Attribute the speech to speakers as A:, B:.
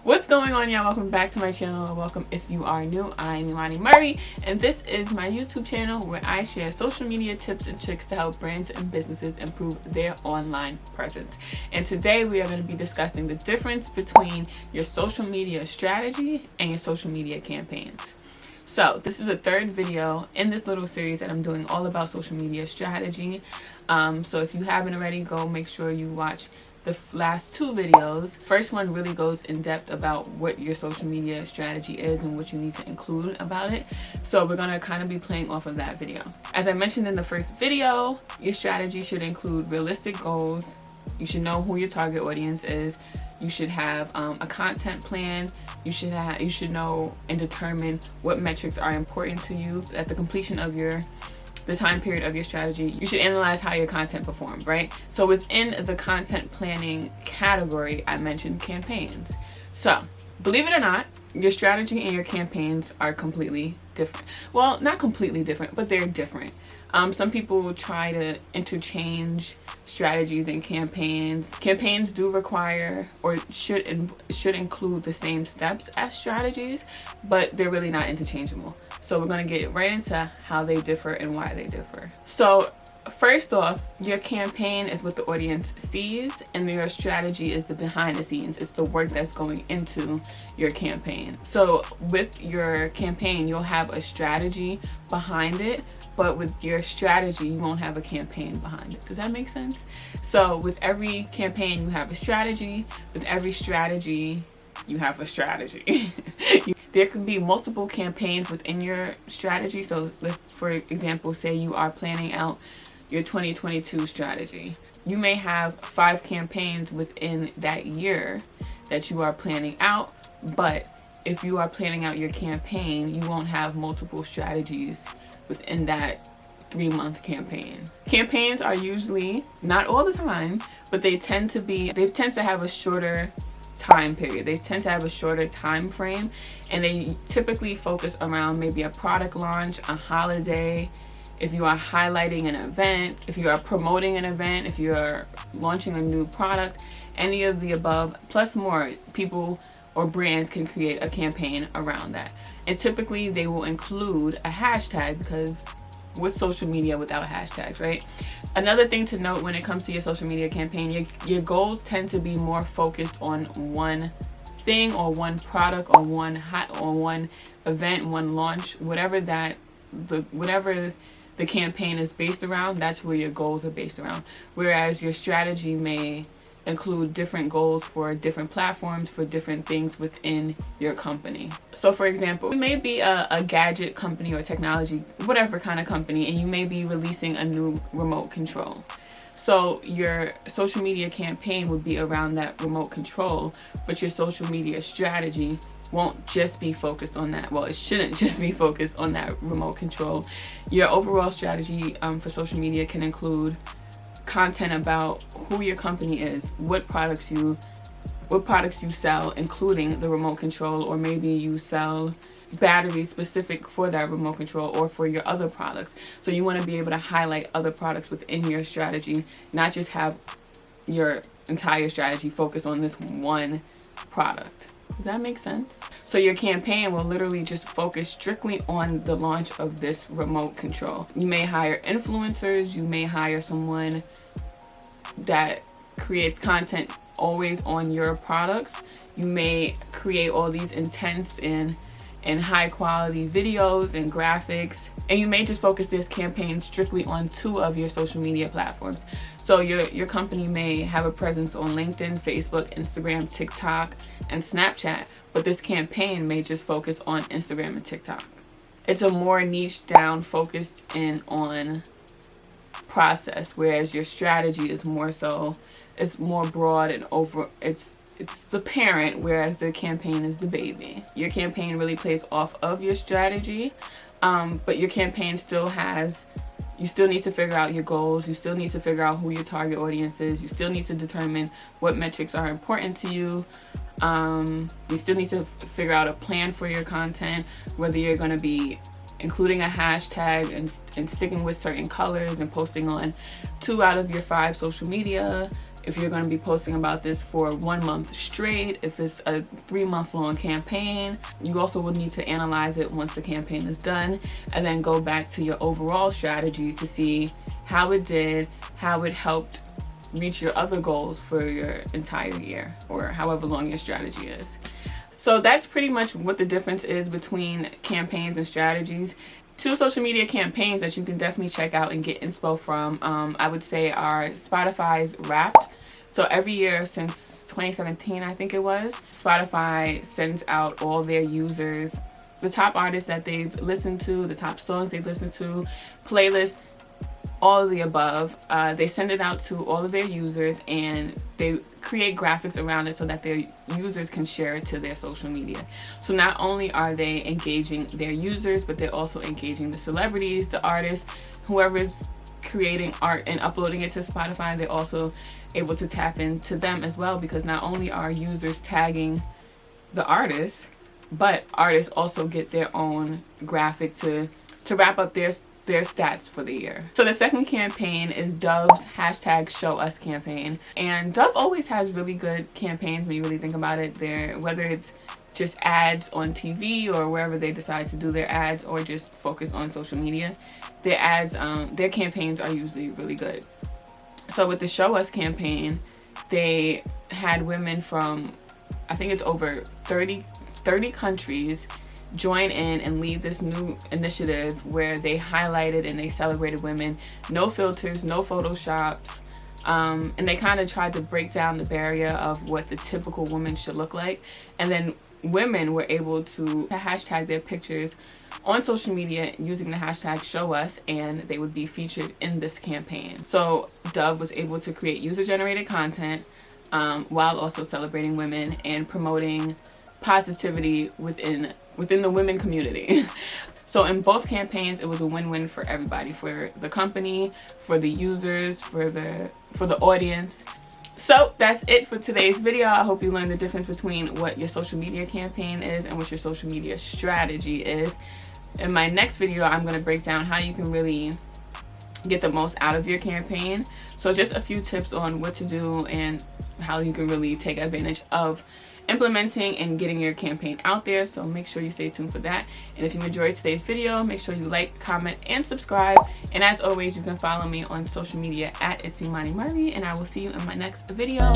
A: What's going on, y'all? Welcome back to my channel, and welcome if you are new. I'm Imani Murray, and this is my YouTube channel where I share social media tips and tricks to help brands and businesses improve their online presence. And today we are going to be discussing the difference between your social media strategy and your social media campaigns. So this is the third video in this little series that I'm doing all about social media strategy. So if you haven't already, go make sure you watch the last two videos. First one really goes in depth about what your social media strategy is and what you need to include about it. So we're gonna kind of be playing off of that video. As I mentioned in the first video, your strategy should include realistic goals. You should know who your target audience is. You should have a content plan. You should know and determine what metrics are important to you at the completion of the time period of your strategy. You should analyze how your content performed, right? So within the content planning category, I mentioned campaigns. So believe it or not, your strategy and your campaigns are completely different. Well, not completely different, but they're different. Some people try to interchange strategies and campaigns. Campaigns do require or should include the same steps as strategies, but they're really not interchangeable. So we're going to get right into how they differ and why they differ. So first off, your campaign is what the audience sees, and your strategy is the behind the scenes. It's the work that's going into your campaign. So with your campaign, you'll have a strategy behind it, but with your strategy, you won't have a campaign behind it. Does that make sense? So with every campaign, you have a strategy. With every strategy, you have a strategy. There can be multiple campaigns within your strategy. So let's, for example, say you are planning out your 2022 strategy. You may have 5 campaigns within that year that you are planning out, but if you are planning out your campaign, you won't have multiple strategies within that 3-month campaign. Campaigns are usually, not all the time, but they tend to have a shorter time period. They tend to have a shorter time frame, and they typically focus around maybe a product launch, a holiday, if you are highlighting an event, if you are promoting an event, if you are launching a new product, any of the above, plus more. People or brands can create a campaign around that. And typically they will include a hashtag, because what's social media without hashtags, right? Another thing to note when it comes to your social media campaign, your goals tend to be more focused on one thing or one product or one event, one launch, whatever the campaign is based around, that's where your goals are based around. Whereas your strategy may include different goals for different platforms, for different things within your company. So for example, you may be a gadget company or technology, whatever kind of company, and you may be releasing a new remote control. So your social media campaign would be around that remote control, but your social media strategy won't just be focused on that. Well, it shouldn't just be focused on that remote control. Your overall strategy for social media can include content about who your company is, what products you sell, including the remote control, or maybe you sell batteries specific for that remote control or for your other products. So you want to be able to highlight other products within your strategy, not just have your entire strategy focus on this one product. Does that make sense? So your campaign will literally just focus strictly on the launch of this remote control. You may hire influencers, you may hire someone that creates content always on your products. You may create all these intense and high quality videos and graphics, and you may just focus this campaign strictly on 2 of your social media platforms. So your company may have a presence on LinkedIn, Facebook, Instagram, TikTok, and Snapchat, but this campaign may just focus on Instagram and TikTok. It's a more niche down, focused in on process, whereas your strategy is more so, it's more broad and over, it's the parent, whereas the campaign is the baby. Your campaign really plays off of your strategy, but your campaign still has, you still need to figure out your goals, you still need to figure out who your target audience is, you still need to determine what metrics are important to you, you still need to figure out a plan for your content, whether you're going to be including a hashtag and sticking with certain colors and posting on 2 out of your 5 social media if you're going to be posting about this for 1 month straight, if it's a 3-month long campaign. You also will need to analyze it once the campaign is done, and then go back to your overall strategy to see how it did, how it helped reach your other goals for your entire year, or however long your strategy is. So that's pretty much what the difference is between campaigns and strategies. 2 social media campaigns that you can definitely check out and get inspo from, I would say, are Spotify's Wrapped. So every year since 2017, I think it was, Spotify sends out all their users the top artists that they've listened to, the top songs they've listened to, playlists, all of the above. They send it out to all of their users, and they create graphics around it so that their users can share it to their social media. So not only are they engaging their users, but they're also engaging the celebrities, the artists, whoever's creating art and uploading it to Spotify. They're also able to tap into them as well, because not only are users tagging the artists, but artists also get their own graphic to wrap up their stats for the year. So the second campaign is Dove's #ShowUs campaign. And Dove always has really good campaigns when you really think about it. Whether it's just ads on TV or wherever they decide to do their ads, or just focus on social media, their ads, their campaigns are usually really good. So with the Show Us campaign, they had women from, I think it's over 30 countries join in and lead this new initiative where they highlighted and they celebrated women. No filters, no photoshops, and they kind of tried to break down the barrier of what the typical woman should look like. And then women were able to hashtag their pictures on social media using the hashtag Show Us, and they would be featured in this campaign. So Dove was able to create user-generated content while also celebrating women and promoting positivity within the women community. So in both campaigns, it was a win-win for everybody, for the company, for the users, for the audience. So that's it for today's video. I hope you learned the difference between what your social media campaign is and what your social media strategy is. In my next video, I'm going to break down how you can really get the most out of your campaign. So just a few tips on what to do and how you can really take advantage of implementing and getting your campaign out there. So make sure you stay tuned for that. And if you enjoyed today's video, make sure you like, comment, and subscribe. And as always, you can follow me on social media at It's Imani Murray, and I will see you in my next video.